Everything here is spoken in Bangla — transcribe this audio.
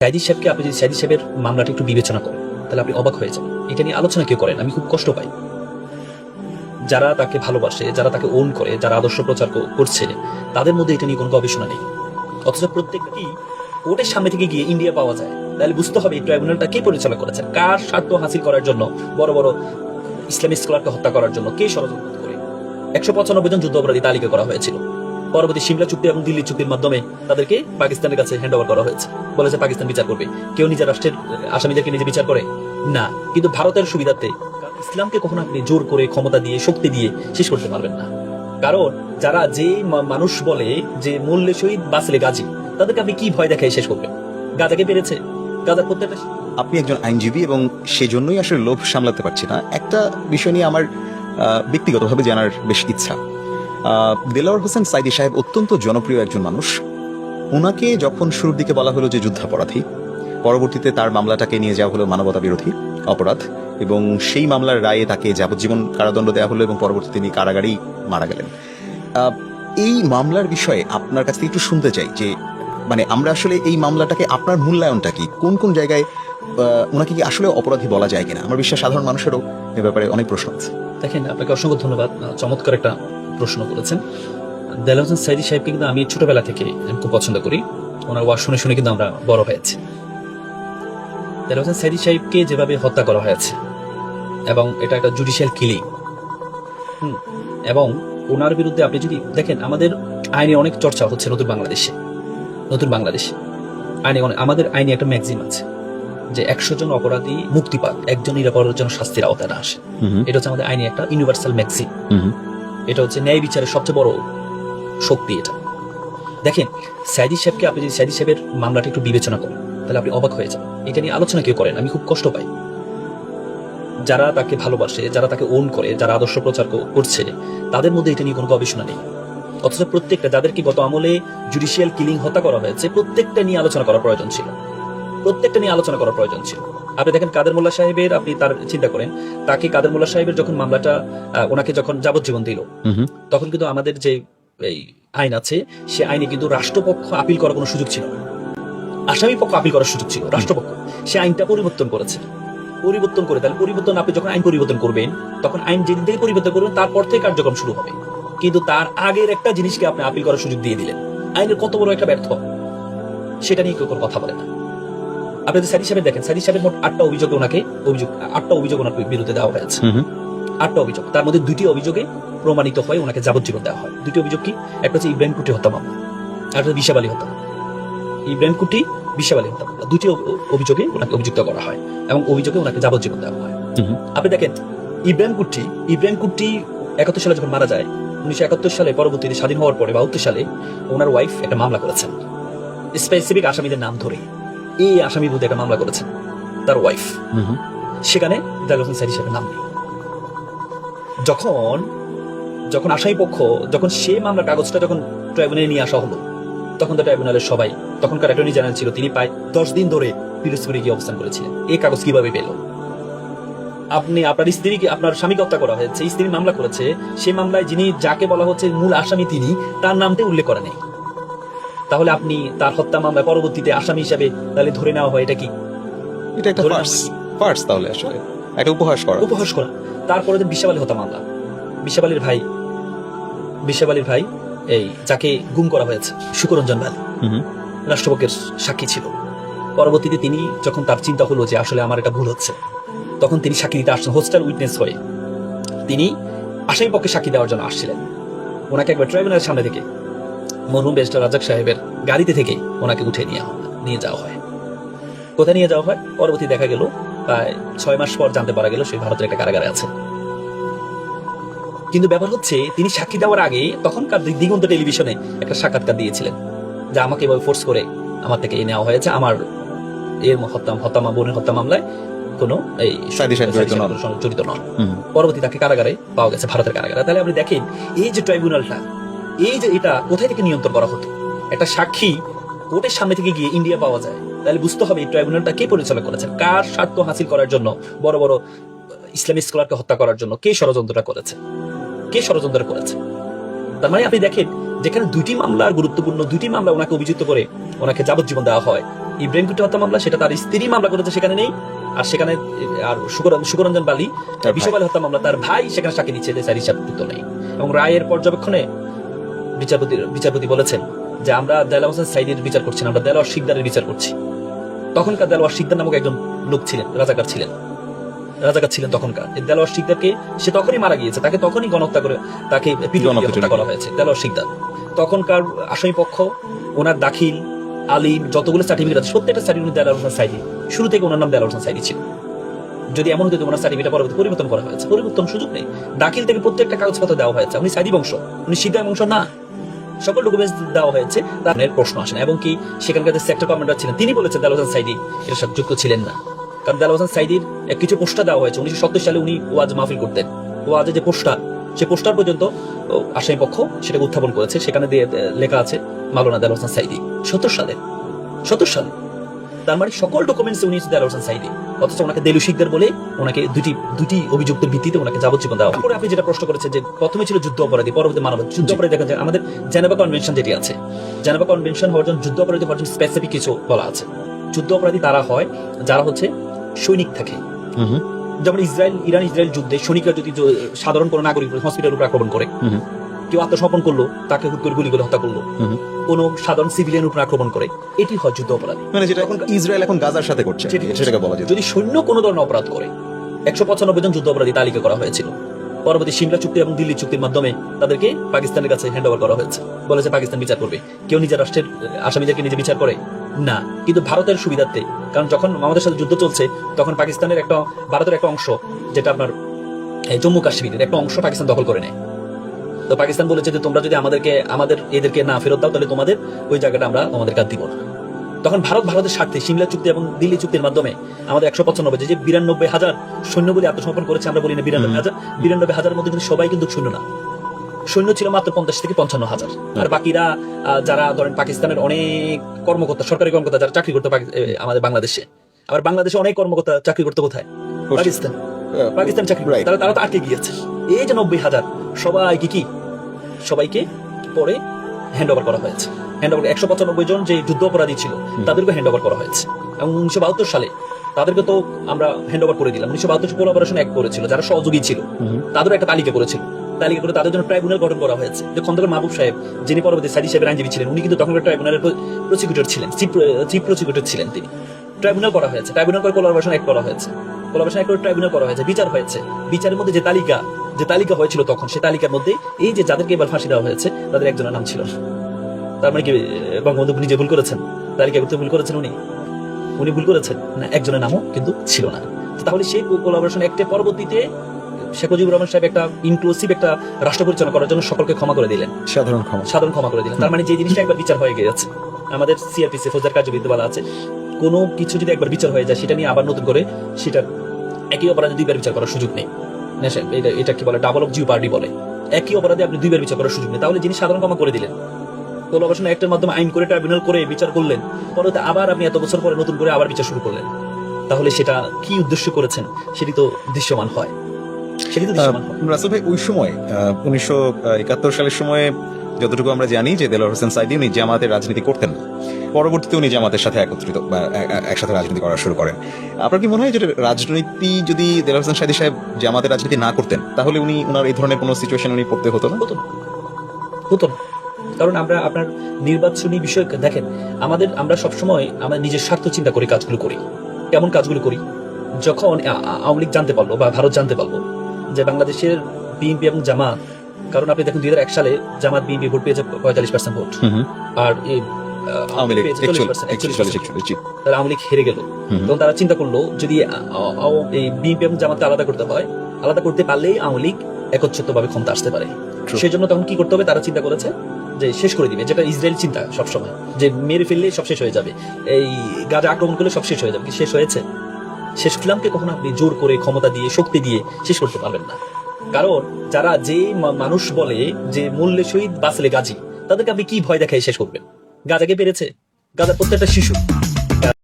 সাইদি সাহেবকে আপনি যদি সাইদি সাহেবের মামলাটা একটু বিবেচনা করেন তাহলে আপনি অবাক হয়ে যাবেন। এটা নিয়ে আলোচনা কেউ করেন, আমি খুব কষ্ট পাই। যারা তাকে ভালোবাসে, যারা তাকে ওন করে, যারা আদর্শ প্রচার করছে, তাদের মধ্যে এটা নিয়ে কোনো গবেষণা নেই। অথচ প্রত্যেকটি কোর্টের সামনে থেকে গিয়ে ইন্ডিয়া পাওয়া যায়। তাহলে বুঝতে হবে এই ট্রাইব্যুনালটা কে পরিচালনা করেছে, কার স্বার্থ হাসিল করার জন্য, বড় বড় ইসলামিক স্কলারকে হত্যা করার জন্য কে ষড়যন্ত্র করে। 195 জন যুদ্ধ অপরাধী তালিকা করা হয়েছিল। পরবর্তী সিমলা চুক্তি এবং দিল্লি চুক্তির মাধ্যমে তাদেরকে পাকিস্তানের কাছে হ্যান্ড ওভার করা হয়েছে, বলেছে পাকিস্তান বিচার করবে। কেউ নিজের রাষ্ট্রের আসামিদেরকে নিজে বিচার করে না, কিন্তু ভারতের সুবিধাতে ইসলামকে কখনো আপনি জোর করে, ক্ষমতা দিয়ে, শক্তি দিয়ে শেষ করতে পারবেন না। কারণ যারা যে মানুষ বলে যে মূল্যে শহীদ বাঁচলে গাজী, তাদেরকে আপনি কি ভয় দেখায় শেষ করবেন? গাজাকে পেরেছে, গাজার প্রত্যেকটা। আপনি একজন আইনজীবী এবং সেজন্যই আসলে লোভ সামলাতে পারছি না। একটা বিষয় নিয়ে আমার ব্যক্তিগতভাবে জানার বেশ ইচ্ছা। দেলাওয়ার হোসেন সাইদি সাহেব অত্যন্ত জনপ্রিয় একজন মানুষ। ওনাকে যখন শুরুর দিকে বলা হলো যে যুদ্ধাপরাধী, পরবর্তীতে তার মামলাটাকে নিয়ে যাওয়া হলো মানবতা বিরোধী অপরাধ, এবং সেই মামলার রায়ে তাকে যাবজ্জীবন কারাদণ্ড দেওয়া হলো এবং পরবর্তীতে তিনি কারাগারেই মারা গেলেন। এই মামলার বিষয়ে আপনার কাছ থেকে একটু শুনতে চাই যে মানে আমরা আসলে এই মামলাটাকে আপনার মূল্যায়নটা কি, কোন কোন জায়গায় ওনাকে কি আসলে অপরাধী বলা যায় কিনা? আমার বিশ্বাস সাধারণ মানুষেরও এ ব্যাপারে অনেক প্রশ্ন আছে। দেখেন, আপনাকে অসংখ্য ধন্যবাদ, চমৎকার একটা প্রশ্ন করেছেন। দেলাওয়ার হোসেন সাইদি সাহেবকে কিন্তু আমি ছোটবেলা থেকে খুব পছন্দ করি। ওনার ওয়াজ শুনে শুনে কিন্তু আমরা বড় হয়েছি। দেলাওয়ার হোসেন সাইদি সাহেবকে যেভাবে হত্যা করা হয়েছে, এবং এটা একটা জুডিশিয়াল কিলিং, এবং ওনার বিরুদ্ধে আপনি যদি দেখেন, আমাদের আইনে অনেক চর্চা হচ্ছে নতুন বাংলাদেশে। আমাদের আইনে একটা ম্যাগজিম আছে যে 100 জন অপরাধী মুক্তি পাক, একজন নিরাপরাধের জন্য শাস্তির আওতায় না আসে। এটা হচ্ছে আমাদের আইনে একটা ইউনিভার্সাল ম্যাগজিম। এটা হচ্ছে ন্যায় বিচারের সবচেয়ে বড় শক্তি। এটা দেখেন, সাইদি সাহেবকে আপনি যদি সাইদি সাহেবের মামলাটা একটু বিবেচনা করেন তাহলে আপনি অবাক হয়ে যাবেন। এটা নিয়ে আলোচনা কেউ করেন, আমি খুব কষ্ট পাই। যারা তাকে ভালোবাসে, যারা তাকে ওন করে, যারা আদর্শ প্রচার করছে, তাদের মধ্যে এটা নিয়ে কোনো গবেষণা নেই। অথচ প্রত্যেকটা যাদেরকে গত আমলে জুডিশিয়াল কিলিং হত্যা করা হয়েছে, প্রত্যেকটা নিয়ে আলোচনা করার প্রয়োজন ছিল। আপনি দেখেন কাদের মোল্লা সাহেবের, আপনি তার চিন্তা করেন, তাকে কাদের মোল্লা সাহেবের যখন মামলাটা ওনাকে যখন যাবজ্জীবন দিল, তখন কিন্তু আমাদের যে এই আইন আছে, সে আইনে কিন্তু রাষ্ট্রপক্ষ আপিল করার কোনো সুযোগ ছিল না। আসামি পক্ষ আপিল করার সুযোগ ছিল, রাষ্ট্রপক্ষ সে আইনটা পরিবর্তন করে। তাহলে পরিবর্তন, আপনি যখন আইন পরিবর্তন করবেন, তখন আইন যেদিন থেকে পরিবর্তন করবেন তারপর থেকে কার্যক্রম শুরু হবে। কিন্তু তার আগের একটা জিনিসকে আপনি আপিল করার সুযোগ দিয়ে দিলেন। আইনের কত বড় একটা ব্যর্থ, সেটা নিয়ে কেউ কোনো কথা বলে না। আপনি যদি সাইদি সাহেব দেখেন, সাইদি সাহেবের মোট 8টা অভিযোগ ওনার বিরুদ্ধে দেওয়া হয়েছে। 8টা অভিযোগ, তার মধ্যে 2টি অভিযোগে প্রমাণিত হয় ওনাকে যাবজ্জীবন দেওয়া হয়। 2টি অভিযোগ কি? একটা হচ্ছে ইব্রাহিম কুটি হত্যা মামলা, আর একটা বিশাব আলী হত্যা মামলা। ইব্রাহিম কুটি, বিশাব আলী হত্যা মামলা, 2টি অভিযোগে ওনাকে অভিযুক্ত করা হয় এবং অভিযোগে ওনাকে যাবজ্জীবন দেওয়া হয়। আপনি দেখেন, ইব্রাহিম কুটি 71 সালে যখন মারা যায়, 1971 সালে পরবর্তীতে স্বাধীন হওয়ার পরে 72 সালে ওনার ওয়াইফ একটা মামলা করেছেন, স্পেসিফিক আসামিদের নাম ধরে। এই আসামির বিরুদ্ধে একটা মামলা করেছেন তার ওয়াইফ। সেখানে দেলাওয়ার হোসেন সাইদি সাহেবের নাম নেই। যখন আসামি পক্ষ, যখন সে মামলার কাগজটা যখন ট্রাইব্যুনালে নিয়ে আসা হলো, তখন তো ট্রাইব্যুনালের সবাই, তখনকার অ্যাটর্নি জেনারেল ছিল, তিনি প্রায় 10 দিন ধরে পিরোজপুরে গিয়ে অবস্থান করেছিলেন। এই কাগজ কিভাবে পেল? আপনি আপনার স্ত্রীকে, আপনার স্বামীকে হত্যা করা হয়েছে, স্ত্রী মামলা করেছে, সেই মামলায় যিনি, যাকে বলা হচ্ছে মূল আসামি, তিনি, তার নামতে উল্লেখ করা নেই। তাহলে আপনি তার হত্যা মামলায় পরবর্তীতে আসামি হিসাবে তাহলে ধরে নেওয়া হয়, এটা কি? এটা একটা ফার্স, তাহলে আসলে একটা উপহাস করা। তারপরে বিশাব আলী হত্যা মামলা, বিশাব আলীর ভাই এই যাকে গুম করা হয়েছে, শুকরঞ্জন ভাই, রাষ্ট্রপক্ষের সাক্ষী ছিল। পরবর্তীতে তিনি যখন তার চিন্তা হলো যে আসলে আমার এটা ভুল হচ্ছে, তখন তিনি সাক্ষী দিতে আসছেন, হোস্টাল উইটনেস হয়ে তিনি আসামি পক্ষে সাক্ষী দেওয়ার জন্য আসছিলেন। ওনাকে একবার ট্রাইব্যুনালের সামনে থেকে মরহুম ব্যারিস্টার রাজাক সাহেবের গাড়িতে থেকে ওনাকে উঠে নিয়ে যাওয়া হয়। কোথায় নিয়ে যাওয়া হয়? পরবর্তী দেখা গেল প্রায় 6 মাস পর জানতে পারা গেল সে ভারতের একটা কারাগারে আছে। কিন্তু ব্যাপার হচ্ছে, তিনি সাক্ষী দেওয়ার আগে তখনকার দিগন্ত টেলিভিশনে একটা সাক্ষাৎকার দিয়েছিলেন যে আমাকে এভাবে ফোর্স করে আমার থেকে নেওয়া হয়েছে, আমার এর বোনের হত্যা মামলায় কোনো এই জড়িত নন। পরবর্তী তাকে কারাগারে পাওয়া গেছে, ভারতের কারাগারে। তাহলে আপনি দেখেন, এই যে ট্রাইব্যুনালটা, এই যে এটা কোথায় থেকে নিয়ন্ত্রণ করা হতো? একটা সাক্ষী কোর্টের সামনে থেকে গিয়ে ইন্ডিয়া পাওয়া যায়। তাহলে বুঝতে হবে এই ট্রাইব্যুনালটা কে পরিচালনা করেছে, কার স্বার্থ হাসিল করার জন্য, বড় বড় ইসলামিক স্কলারকে হত্যা করার জন্য কে ষড়যন্ত্র করেছে। তার মানে আপনি দেখেন, যেখানে 2টি মামলার গুরুত্বপূর্ণ 2টি মামলা ওনাকে অভিযুক্ত করে ওনাকে যাবজ্জীবন দেওয়া হয়, ইব্রাহিম কুটি হত্যা মামলা সেটা তার স্ত্রী মামলা করেছে, সেখানে নেই। আর সেখানে আর সুকরঞ্জন বালি, বিশ্বপ আলী হত্যা মামলা তার ভাই সেখানে সাক্ষী দিচ্ছে যে স্যার হিসাবযুক্ত নেই। এবং রায়ের পর্যবেক্ষণে বিচারপতি বলেছেন যে আমরা দেলাওয়ার হোসেন সাইদির বিচার করছি না, আমরা দেলাওয়ার শিকদারের বিচার করছি। তখনকার দেলাওয়ার শিকদার নামক একজন লোক ছিলেন, রাজাকার ছিলেন তখনকার। দেলাওয়ার শিকদারকে সে তখনই মারা গিয়েছে, তাকে তখনই গণহত্যা করে তাকে হত্যা করা হয়েছে। দেলাওয়ার শিকদার তখনকার আসামি পক্ষ, ওনার দাখিল আলিম যতগুলো সার্টিফিকেট আছে প্রত্যেকটা সার্টিফিকেট দেলাওয়ার হোসেন সাইদি, শুরু থেকে ওনার নাম দেলাওয়ার হোসেন সাইদি ছিল। যদি এমন হতো ওনার সার্টিফিকেট পরবর্তী পরিবর্তন করা হয়েছে, পরিবর্তন সুযোগ নেই। দাখিল থেকে প্রত্যেকটা কাগজপত্র দেওয়া হয়েছে উনি সাইদি বংশ, উনি শিকদার বংশ না, সকল ডকুমেন্টস দেওয়া হয়েছে। তার প্রশ্ন আসে না। এবং কি সেখানকার যে সেক্টর কমান্ডার ছিলেন তিনি বলেছেন দেলাওয়ার হোসেন সাইদি এর সাথে যুক্ত ছিলেন না। কারণ দেলাওয়ার হোসেন সাইদির কিছু পোস্টার দেওয়া হয়েছে 1970 সালে, উনি ওয়াজ মাহফিল করতেন। ওয়াজে যে পোস্টার, সে পোস্টার পর্যন্ত আসামি পক্ষ সেটাকে উত্থাপন করেছে, সেখানে দিয়ে লেখা আছে মাওলানা দেলাওয়ার হোসেন সাইদি 70 সালে। তার মানে সকল ডকুমেন্টস উনি দেলাওয়ার হোসেন সাইদি, অথচ ওনাকে দেলু শিকদার বলে ওনাকে দুটি অভিযুক্তের ভিত্তিতে ওনাকে যাবজ্জীবন দেওয়া। তারপরে আপনি যেটা প্রশ্ন করেছেন যে প্রথমে ছিল যুদ্ধ অপরাধী, পরবর্তী মানব যুদ্ধ অপরাধী। দেখেন যে আমাদের জেনেভা কনভেনশন যেটি আছে, জেনেভা কনভেনশন হওয়ার জন্য যুদ্ধ অপরাধী হওয়ার জন্য স্পেসিফিক কিছু বলা আছে। যুদ্ধ অপরাধী তারা হয় যারা হচ্ছে সৈনিক থাকে। যেমন ইরান ইসরায়েল যুদ্ধে সৈনিকরা যদি সাধারণ কোনো নাগরিক হসপিটালের উপর আক্রমণ করে, কেউ আত্মসমর্পণ করলো, তাকে হুট করে গুলি করে হত্যা করলো, কোন সাধারণ সিভিলিয়ান উপর আক্রমণ করে, এটি হয় যুদ্ধ অপরাধী। মানে যেটা এখন ইসরায়েল এখন গাজার সাথে করছে সেটাকে বলা যায়। যদি সৈন্য কোনো ধরনের অপরাধ করে 195 জন যুদ্ধ অপরাধী তালিকা করা হয়েছিল। পরবর্তী সিমলা চুক্তি এবং দিল্লি চুক্তির মাধ্যমে তাদেরকে পাকিস্তানের কাছে হ্যান্ড ওভার করা হয়েছে, বলেছে পাকিস্তান বিচার করবে। কেউ নিজের রাষ্ট্রের আসামিদেরকে নিজে বিচার করে না, কিন্তু ভারতের সুবিধার্থে, কারণ যখন আমাদের সাথে যুদ্ধ চলছে তখন ভারতের একটা অংশ, যেটা আপনার জম্মু কাশ্মীরের একটা অংশ পাকিস্তান দখল করে নেয়। তো পাকিস্তান বলেছে যে তোমরা যদি আমাদের এদেরকে না ফেরত দাও তাহলে তোমাদের ওই জায়গাটা আমরা তোমাদের কাজ দিব না। তখন ভারতের স্বার্থে সিমলা চুক্তি এবং দিল্লি চুক্তির মাধ্যমে আমাদের 195 যে 92,000 সৈন্য বলে আত্মসমর্পণ করেছে, আমরা বলি না 92,000 মধ্যে কিন্তু সবাই কিন্তু শূন্য না, সৈন্য ছিল মাত্র 50 থেকে 55,000। আর বাকিরা যারা ধরেন পাকিস্তানের অনেক কর্মকর্তা, সরকারি কর্মকর্তা যারা চাকরি করতো আমাদের বাংলাদেশে, আবার বাংলাদেশে অনেক কর্মকর্তা চাকরি করতো কোথায়? পাকিস্তান চাকরি, তারা তো আটকে গিয়েছে। এই যে 90,000 সবাইকে পরে হ্যান্ড ওভার করা হয়েছে। 195 জন যে যুদ্ধ অপরাধী ছিল তাদেরকে হ্যান্ড ওভার করা হয়েছে। এবং 1972 সালে তাদেরকে তো আমরা হ্যান্ড ওভার করে দিলাম। 1972 কোলাবোরেশন অ্যাক্ট করেছিল, যারা সহযোগী ছিল তাদেরও একটা তালিকা করে তাদের জন্য ট্রাইব্যুনাল গঠন করা হয়েছে। যে খন্দকার মাহবুব সাহেব, যিনি পরবর্তী সাইদি সাহেবের আইনজীবী ছিলেন, উনি কিন্তু তখনকার ট্রাইব্যুনালের প্রসিকিউটর ছিলেন, চিফ প্রসিকিউটর ছিলেন তিনি। ট্রাইব্যুনাল করা হয়েছে, ট্রাইব্যুনাল করে কোলাবোরেশন অ্যাক্ট করা হয়েছে, ট্রাইব্যুনাল করা হয়েছে, বিচার হয়েছে। বিচারের মধ্যে যে তালিকা হয়েছিল তখন, সে তালিকার মধ্যে এই যে যাদেরকে এবার ফাঁসি দেওয়া হয়েছে তাদের একজনের নাম ছিল না। তার মানে কি বঙ্গবন্ধু নিজে ভুল করেছেন? তালিকা করতে ভুল করেছেন উনি ভুল করেছেন না, একজনের নামও কিন্তু ছিল না। তাহলে সেই কোলাবোরেশন অ্যাক্টের পরবর্তীতে শেখ মুজিবুর রহমান সাহেব একটা ইনক্লুসিভ একটা রাষ্ট্র পরিচালনা করার জন্য সকলকে ক্ষমা করে দিলেন, সাধারণ ক্ষমা করে দিলেন। তার মানে যে জিনিসটা একবার বিচার হয়ে গেছে, আমাদের সিআরপিসি ফৌজদার কার্যবিধি বলা আছে, কোনো কিছু যদি একবার বিচার হয়ে যায় সেটা নিয়ে আবার নতুন করে সেটা একই অপরাধে দুইবার বিচার করার সুযোগ নেই। এটা কি বলে, ডাবল অফ জিউপার্ডি বলে। একই অপরাধে আপনি দুইবার বিচার করার সুযোগ নেই। তাহলে যিনি সাধারণ ক্ষমা করে দিলেন, কোলাবোরেশন অ্যাক্টের মাধ্যমে আইন করে ট্রাইব্যুনাল করে বিচার করলেন, পরে আবার আপনি এত বছর পরে নতুন করে আবার বিচার শুরু করলেন, তাহলে সেটা কি উদ্দেশ্য করেছেন সেটি তো দৃশ্যমান হয়। রাসেল ভাই, ওই সময় 1971 সালের সময় যতটুকু আমরা জানি যে দেলোয়ার হোসেন সাইদি উনি জামাতের রাজনীতি করতেন না, পরবর্তীতে উনি জামাতের সাথে একসাথে রাজনীতি করা শুরু করেন। আপনার কি মনে হয় যে রাজনীতি যদি দেলোয়ার হোসেন সাইদি সাহেব জামাতের রাজনীতি না করতেন তাহলে উনার এই ধরনের কোনো সিচুয়েশন উনি পড়তে হতো না? কারণ আমরা আপনার নির্বাচনী বিষয় দেখেন, আমরা সবসময় আমাদের নিজের স্বার্থ চিন্তা করে কাজগুলো করি। কেমন কাজগুলো করি? যখন আওয়ামী লীগ জানতে পারলো বা ভারত জানতে পারলো যে বাংলাদেশের বিএনপি এবং জামাত, কারণ আপনি দেখেন 2001 সালে জামাত বিএনপি ভোট পেয়েছে 45% ভোট, আর আওয়ামী লীগ 41%, তাহলে আওয়ামী লীগ হেরে গেল। তখন তারা চিন্তা করলো যদি এই বিএনপি এবং জামাতকে আলাদা করতে হয়, আলাদা করতে পারলেই আওয়ামী লীগ একচ্ছত্রভাবে ক্ষমতা আসতে পারে। সেই জন্য তখন কি করতে হবে, তারা চিন্তা করেছে যে শেষ করে দিবে, যেটা ইসরায়েল চিন্তা সবসময়, যে মেরে ফেললে সব শেষ হয়ে যাবে, এই গাজা আক্রমণ করলে সব শেষ হয়ে যাবে। কি শেষ হয়েছে? শেষ ইসলামকে কখনো আপনি জোর করে, ক্ষমতা দিয়ে, শক্তি দিয়ে শেষ করতে পারবেন না। কারণ যারা যে মানুষ বলে যে মূল্যে শহীদ বাঁচলে গাজী, তাদেরকে আপনি কি ভয় দেখায় শেষ করবেন? গাজাকে পেরেছে? গাজার প্রত্যেকটা শিশু